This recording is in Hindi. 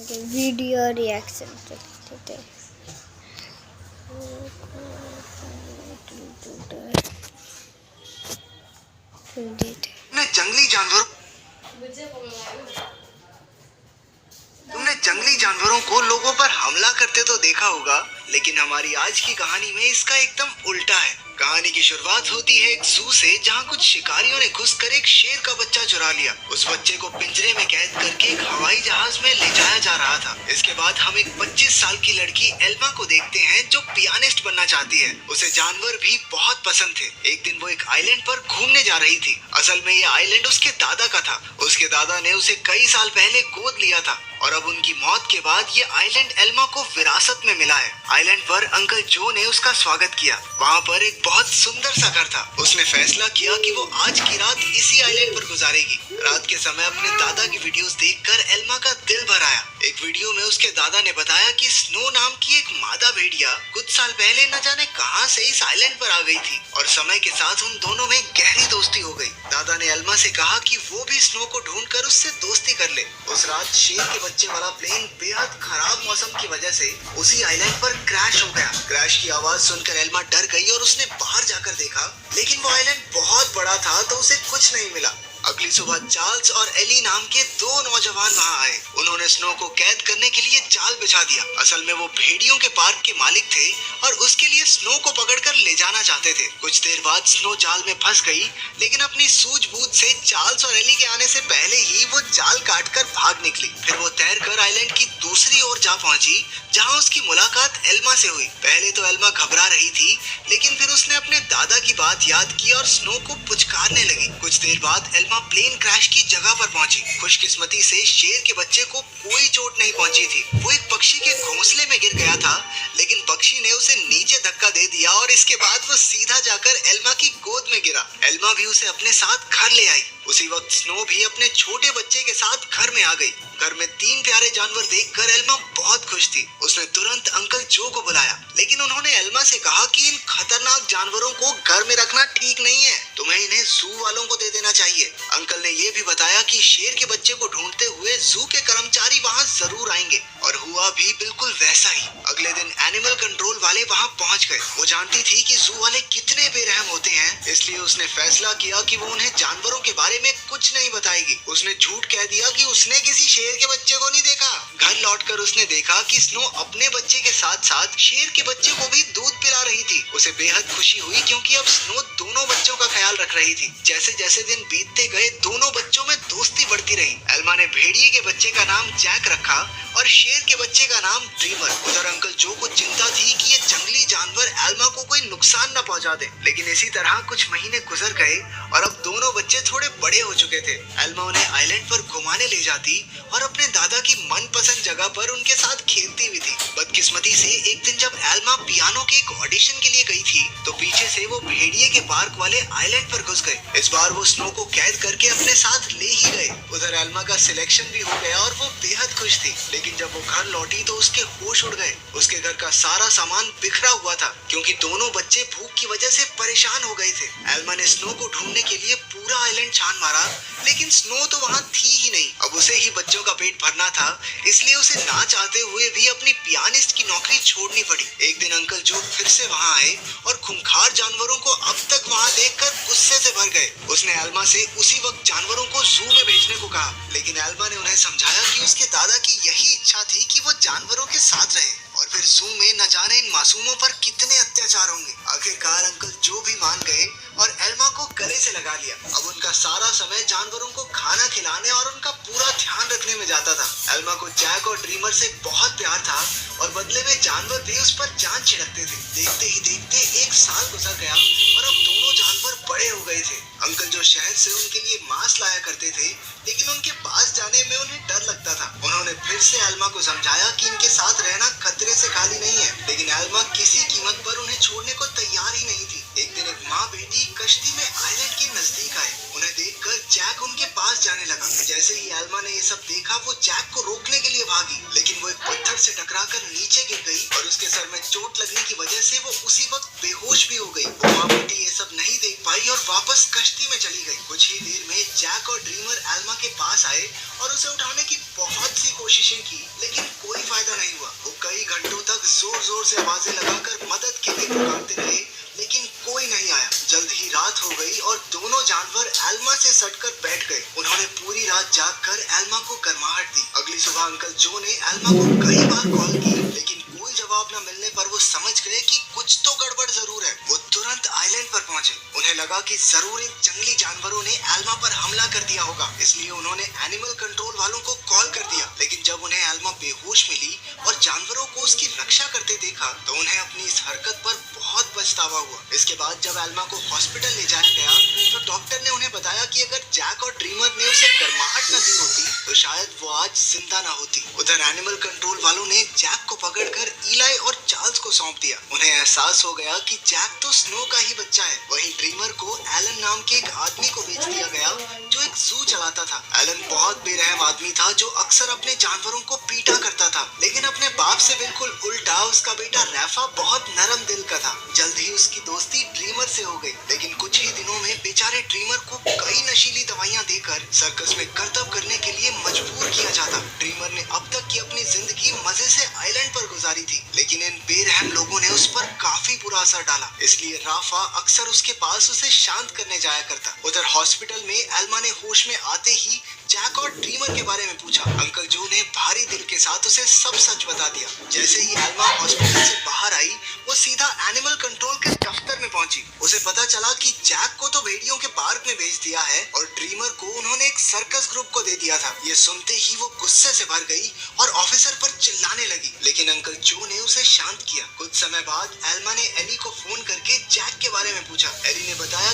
वीडियो रिएक्शन चलते थे। जंगली जानवरों तुमने जंगली जानवरों को लोगों पर हमला करते तो देखा होगा, लेकिन हमारी आज की कहानी में इसका एकदम उल्टा है। कहानी की शुरुआत होती है एक जू से, जहां कुछ शिकारियों ने घुसकर एक शेर का बच्चा चुरा लिया। उस बच्चे को पिंजरे में कैद करके एक हवाई जहाज में ले जाया जा रहा था। इसके बाद हम एक 25 साल की लड़की एल्मा को देखते हैं, जो पियानिस्ट बनना चाहती है। उसे जानवर भी बहुत पसंद थे। एक दिन वो एक आइलैंड पर घूमने जा रही थी। असल में ये आइलैंड उसके दादा का था। उसके दादा ने उसे कई साल पहले गोद लिया था और अब उनकी मौत के बाद ये आइलैंड एल्मा को विरासत में मिला है। आइलैंड पर अंकल जो ने उसका स्वागत किया। वहाँ पर एक बहुत सुंदर सा घर था। उसने फैसला किया कि वो आज की रात इसी आइलैंड पर गुजारेगी। रात के समय अपने दादा की वीडियोस देखकर एल्मा का दिल भर आया। एक वीडियो में उसके दादा ने बताया कि स्नो नाम की एक मादा भेड़िया कुछ साल पहले न जाने कहां से इस आइलैंड पर आ गई थी और समय के साथ उन दोनों में गहरी दोस्ती हो गई। दादा ने एल्मा से कहा कि वो भी स्नो को ढूंढकर उससे दोस्ती कर ले। उस रात शेर के बच्चे वाला प्लेन बेहद खराब मौसम की वजह से उसी आइलैंड पर क्रैश हो गया। क्रैश की आवाज सुनकर एल्मा डर गई और उसने बाहर जाकर देखा, लेकिन वो आइलैंड बहुत बड़ा था तो उसे कुछ नहीं मिला। अगली सुबह चार्ल्स और एली नाम के दो नौजवान वहां आए। उन्होंने स्नो को कैद करने के लिए जाल बिछा दिया। असल में वो भेड़ियों के पार्क के मालिक थे और उसके लिए स्नो को पकड़कर ले जाना चाहते थे। कुछ देर बाद स्नो जाल में फंस गई, लेकिन अपनी सूझबूझ से चार्ल्स और एली के आने से पहले ही वो जाल काटकर भाग निकली। फिर वो तैरकर आइलैंड की दूसरी ओर जा पहुंची, जहां उसकी मुलाकात एल्मा से हुई। पहले तो एल्मा घबरा रही थी, लेकिन फिर उसने अपने दादा की बात याद की और स्नो को पुचकारने लगी। कुछ देर बाद एल्मा प्लेन क्रैश की जगह पर पहुंची। खुशकिस्मती से शेर के बच्चे को कोई चोट नहीं पहुंची थी। वो एक पक्षी के घोंसले में गिर गया था, लेकिन पक्षी ने उसे नीचे धक्का दे दिया और इसके बाद वो सीधा जाकर एल्मा की गोद में गिरा। एल्मा भी उसे अपने साथ घर ले आई। उसी वक्त स्नो भी अपने छोटे बच्चे के साथ घर में आ गई। घर में 3 प्यारे जानवर देखकर एल्मा बहुत खुश थी। उसने तुरंत अंकल जो को बुलाया, लेकिन उन्होंने एल्मा से कहा कि इन खतरनाक जानवरों को घर में रखना ठीक नहीं है। तुम्हें इन्हें जू वालों को दे देना चाहिए। अंकल ने ये भी बताया कि शेर के बच्चे को ढूंढते हुए जू के कर्मचारी वहाँ जरूर आएंगे, और हुआ भी बिल्कुल वैसा ही। अगले दिन एनिमल कंट्रोल वाले वहाँ पहुँच गए। वो जानती थी कि जू वाले कितने बेरहम होते हैं, इसलिए उसने फैसला किया कि वो उन्हें जानवरों के बारे में कुछ नहीं बताएगी। उसने झूठ कह दिया कि उसने किसी शेर के बच्चे को नहीं देखा। घर लौटकर उसने देखा कि स्नो अपने बच्चे के साथ साथ शेर के बच्चे को भी दूध पिला रही थी। उसे बेहद खुशी हुई, क्योंकि अब स्नो दोनों बच्चों का ख्याल रख रही थी। जैसे जैसे दिन बीतते गए, दोनों बच्चों में दोस्ती बढ़ती रही। एल्मा ने भेड़िए के बच्चे का नाम जैक रखा और शेर के बच्चे का नाम ड्रीमर। उधर अंकल जो को चिंता थी कि ये जंगली जानवर एल्मा को कोई नुकसान न पहुंचा दे। लेकिन इसी तरह कुछ महीने गुजर गए और अब दोनों बच्चे थोड़े बड़े हो चुके थे। एल्मा उन्हें आइलैंड पर घुमाने ले जाती और अपने दादा की मनपसंद जगह पर उनके साथ खेलती भी थी। बदकिस्मती से एक दिन जब एल्मा पियानो के एक ऑडिशन के लिए गई थी, तो पीछे से वो भेड़िए के पार्क वाले आइलैंड पर घुस गए। इस बार वो स्नो को कैद करके अपने साथ ले ही गए। उधर एल्मा का सिलेक्शन भी हो गया और वो बेहद खुश थी। लेकिन जब वो घर लौटी तो उसके होश उड़ गए। उसके घर का सारा सामान बिखरा हुआ था, क्योंकि दोनों बच्चे भूख की वजह से परेशान हो गए थे। एल्मा ने स्नो को ढूंढने के लिए पूरा आइलैंड छान मारा, लेकिन स्नो तो वहाँ थी ही नहीं। अब उसे ही बच्चों का पेट भरना था, इसलिए उसे ना चाहते हुए भी अपनी पियानिस्ट की नौकरी छोड़नी पड़ी। एक दिन अंकल जो फिर से वहाँ आए और खूंखार जानवरों को अब तक वहाँ देखकर गुस्से से भर गए। उसने एल्मा से उसी वक्त जानवरों को जू में भेजने को कहा, लेकिन एल्मा ने उन्हें समझाया कि उसके दादा की यही इच्छा थी कि वो जानवरों के साथ रहे, और फिर जू में न जाने इन मासूमों पर कितने अत्याचार होंगे। आखिरकार अंकल जो भी मान गए और एल्मा को गले से लगा लिया। अब उनका सारा समय जानवरों को खाना खिलाने और उनका पूरा ध्यान रखने में जाता था। एल्मा को जैक और ड्रीमर से बहुत प्यार था और बदले में जानवर भी उस पर जान छिड़कते थे। देखते ही देखते 1 साल गुजर गया और अब दोनों जानवर बड़े हो गए थे। अंकल जो शहर से उनके लिए मांस लाया करते थे, लेकिन उनके पास जाने में उन्हें डर लगता था। उन्होंने फिर से एल्मा को समझाया कि इनके साथ रहना खतरे से खाली नहीं है, लेकिन एल्मा किसी कीमत पर उन्हें छोड़ने को तैयार ही नहीं थी। एक दिन एक माँ बेटी कश्ती में आइलैंड के नजदीक आए। उन्हें देखकर जैक उनके पास जाने लगा। जैसे ही एल्मा ने ये सब देखा, वो जैक को रोकने के लिए भागी, लेकिन वो एक पत्थर से टकराकर नीचे गिर गई और उसके सर में चोट लगने की वजह से वो उसी वक्त बेहोश भी हो गई। वो माँ बेटी ये सब नहीं देख पाई और वापस कश्ती में चली गई। कुछ ही देर में जैक और ड्रीमर एल्मा के पास आए और उसे उठाने की बहुत सी कोशिशें की, लेकिन से आवाजें लगाकर मदद के लिए पुकारते रहे, लेकिन कोई नहीं आया। जल्द ही रात हो गई और दोनों जानवर एल्मा से सटकर बैठ गए। उन्होंने पूरी रात जागकर एल्मा को गर्माहट दी। अगली सुबह अंकल जो ने एल्मा को कई बार कॉल की, लेकिन कोई जवाब न मिलने पर वो समझ गए कि कुछ तो गड़बड़ जरूर है। वो तुरंत आइलैंड पर पहुंचे। उन्हें लगा कि जरूर इन जंगली जानवरों ने एल्मा पर हमला कर दिया होगा, इसलिए उन्होंने एनिमल कंट्रोल वालों को कॉल कर दिया। लेकिन जब उन्हें एल्मा बेहोश मिली और जानवरों को उसकी रक्षा करते देखा तो उन्हें अपनी इस हरकत पर बहुत पछतावा हुआ। इसके बाद जब एल्मा को हॉस्पिटल ले जाया गया तो डॉक्टर ने उन्हें बताया कि अगर जैक और ड्रीमर ने उसे गर्माहट न दी होती तो शायद वो आज जिंदा न होती। उधर एनिमल कंट्रोल वालों ने जैक को पकड़कर इलाई और चार्ल्स को सौंप दिया। उन्हें एहसास हो गया कि जैक तो स्नो का ही बच्चा है। वहीं ड्रीमर को एलन नाम के एक आदमी को बेच दिया गया जो एक जू चलाता था। एलन बहुत बेरहम आदमी था जो अक्सर अपने जानवरों को पीटा करता था, लेकिन अपने बाप से बिल्कुल उल्टा उसका बेटा रैफा बहुत नरम दिल का था। जल्द ही उसकी दोस्ती ड्रीमर से हो गई, लेकिन कुछ ही दिनों में बेचारे ड्रीमर को कई नशीली दवाइयां देकर सर्कस में करतब करने के लिए मजबूर किया जाता। ड्रीमर ने अब तक की अपनी जिंदगी मजे से आइलैंड पर गुजारी थी, लेकिन इन बेरहम लोगों ने उस पर काफी बुरा असर डाला, इसलिए राफा अक्सर उसके पास उसे शांत करने जाया करता। उधर हॉस्पिटल में एल्मा ने होश में आते ही जैक और ड्रीमर के बारे में पूछा। अंकल जो ने भारी दिल के साथ उसे सब सच बता दिया। जैसे ही एल्मा हॉस्पिटल से बाहर आई वो सीधा एनिमल कंट्रोल के दफ्तर में पहुंची। उसे पता चला कि जैक को तो भेड़ियों के पार्क में भेज दिया है और ड्रीमर को उन्होंने एक सर्कस ग्रुप को दे दिया था। ये सुनते ही वो गुस्से से भर गई और ऑफिसर पर चिल्लाने लगी, लेकिन अंकल जो ने उसे शांत किया। कुछ समय बाद एल्मा ने एली को फोन करके जैक के बारे में पूछा। एली ने बताया